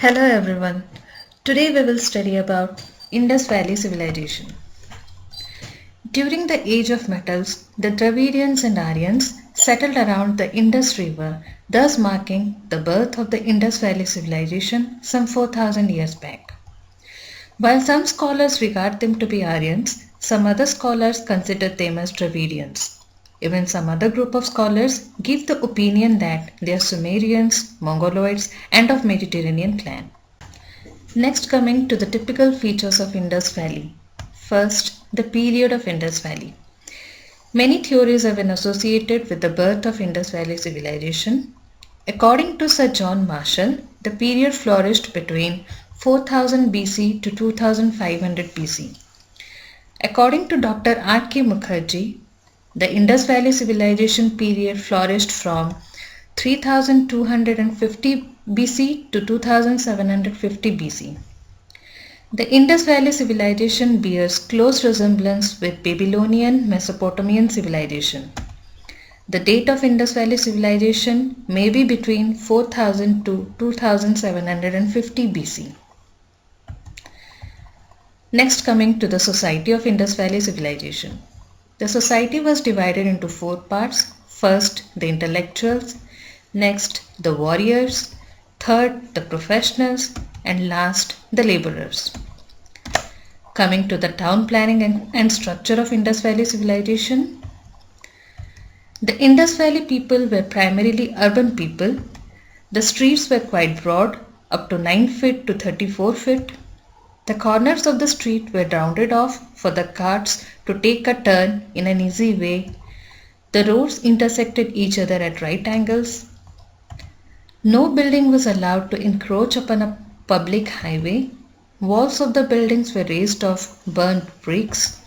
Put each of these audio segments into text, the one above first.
Hello everyone. Today we will study about Indus Valley civilization. During the age of metals, the Dravidians and Aryans settled around the Indus River, thus marking the birth of the Indus Valley civilization some 4000 years back. While some scholars regard them to be Aryans, some other scholars consider them as Dravidians. Even some other group of scholars give the opinion that they are Sumerians, Mongoloids, and of Mediterranean clan. Next, coming to the typical features of Indus Valley. First, the period of Indus Valley. Many theories have been associated with the birth of Indus Valley civilization. According to Sir John Marshall, the period flourished between 4000 BC to 2500 BC. According to Dr. R.K. Mukherjee, the Indus Valley civilization period flourished from 3250 BC to 2750 BC. The Indus Valley civilization bears close resemblance with Babylonian Mesopotamian civilization. The date of Indus Valley civilization may be between 4000 to 2750 BC. Next, coming to the society of Indus Valley civilization. The society was divided into four parts. First, the intellectuals, next, the warriors, third, the professionals, and last, the laborers. Coming to the town planning and structure of Indus Valley civilization. The Indus Valley people were primarily urban people. The streets were quite broad, up to 9 feet to 34 feet. The corners of the street were rounded off for the carts to take a turn in an easy way. The roads intersected each other at right angles. No building was allowed to encroach upon a public highway. Walls of the buildings were raised of burnt bricks.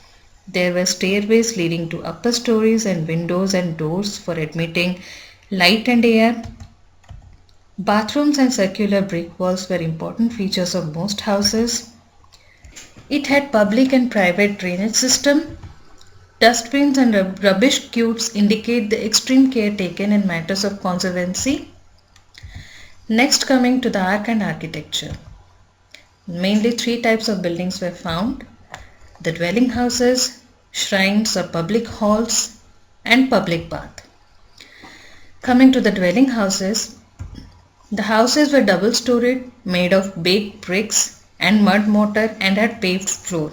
There were stairways leading to upper stories and windows and doors for admitting light and air. Bathrooms and circular brick walls were important features of most houses. It had public and private drainage system. Dustbins and rubbish chutes indicate the extreme care taken in matters of conservancy. Next, coming to the art and architecture. Mainly three types of buildings were found: the dwelling houses, shrines or public halls, and public bath. Coming to the dwelling houses, the houses were double-storied, made of baked bricks and mud mortar and had paved floor.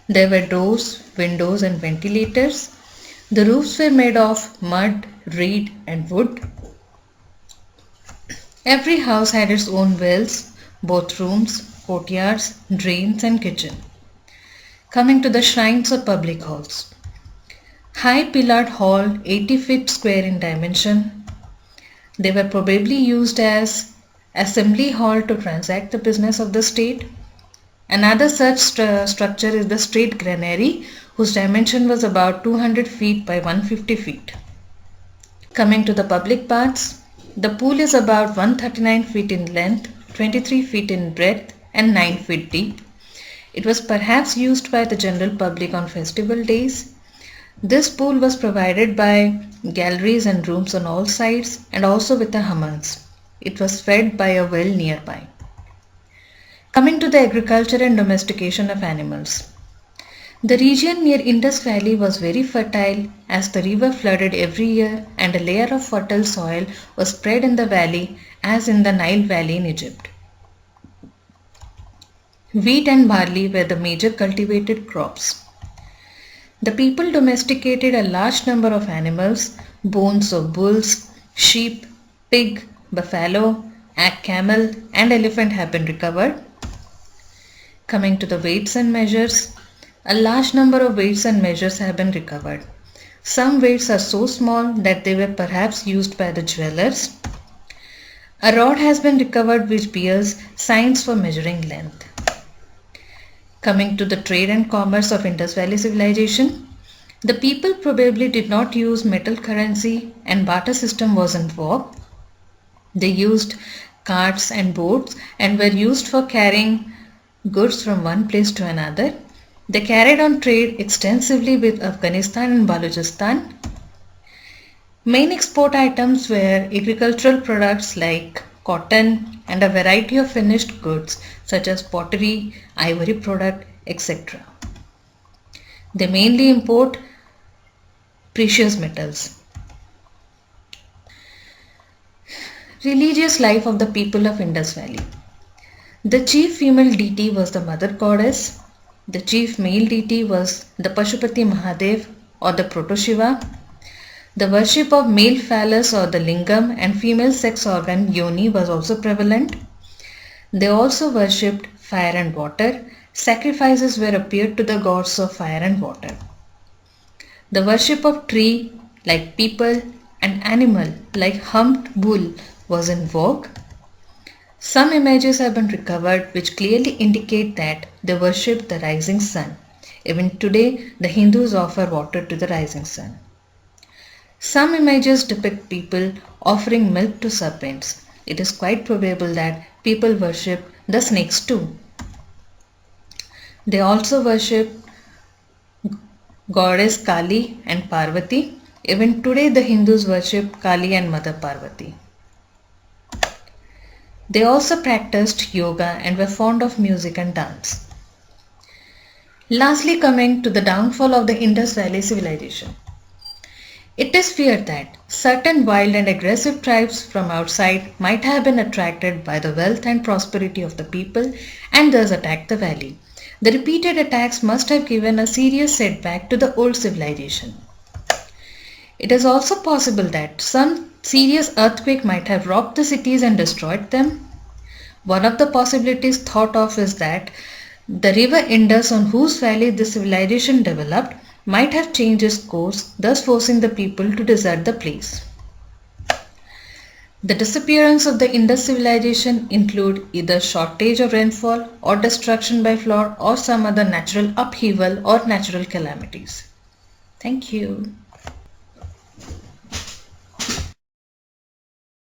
There were doors, windows and ventilators. The roofs were made of mud, reed and wood. Every house had its own wells, both rooms, courtyards, drains and kitchen. Coming to the shrines or public halls. High pillared hall, 80 feet square in dimension. They were probably used as assembly hall to transact the business of the state. Another such structure is the state granary, whose dimension was about 200 feet by 150 feet. Coming to the public baths, the pool is about 139 feet in length, 23 feet in breadth and 9 feet deep. It was perhaps used by the general public on festival days. This pool was provided by galleries and rooms on all sides and also with a hammams. It was fed by a well nearby. Coming to the agriculture and domestication of animals. The region near Indus Valley was very fertile as the river flooded every year and a layer of fertile soil was spread in the valley as in the Nile Valley in Egypt. Wheat and barley were the major cultivated crops. The people domesticated a large number of animals. Bones of bulls, sheep, pig, buffalo, camel and elephant have been recovered. Coming to the weights and measures, a large number of weights and measures have been recovered. Some weights are so small that they were perhaps used by the jewelers. A rod has been recovered which bears signs for measuring length. Coming to the trade and commerce of Indus Valley civilization, the people probably did not use metal currency and barter system was in vogue. They used carts and boats and were used for carrying goods from one place to another. They carried on trade extensively with Afghanistan and Balochistan. Main export items were agricultural products like cotton, and a variety of finished goods such as pottery, ivory product, etc. They mainly import precious metals. Religious life of the people of Indus Valley. The chief female deity was the mother goddess. The chief male deity was the Pashupati Mahadev or the Proto-Shiva. The worship of male phallus or the lingam and female sex organ yoni was also prevalent. They also worshipped fire and water. Sacrifices were appeared to the gods of fire and water. The worship of tree like people and animal like humped bull was in vogue. Some images have been recovered which clearly indicate that they worshipped the rising sun. Even today, the Hindus offer water to the rising sun. Some images depict people offering milk to serpents. It is quite probable that people worship the snakes too. They also worship goddess Kali and Parvati. Even today, the Hindus worship Kali and Mother Parvati. They also practiced yoga and were fond of music and dance. Lastly, coming to the downfall of the Indus Valley civilization. It is feared that certain wild and aggressive tribes from outside might have been attracted by the wealth and prosperity of the people and thus attacked the valley. The repeated attacks must have given a serious setback to the old civilization. It is also possible that some serious earthquake might have rocked the cities and destroyed them. One of the possibilities thought of is that the river Indus, on whose valley the civilization developed, might have changed its course, thus forcing the people to desert the place. The disappearance of the Indus civilization include either shortage of rainfall or destruction by flood or some other natural upheaval or natural calamities. Thank you.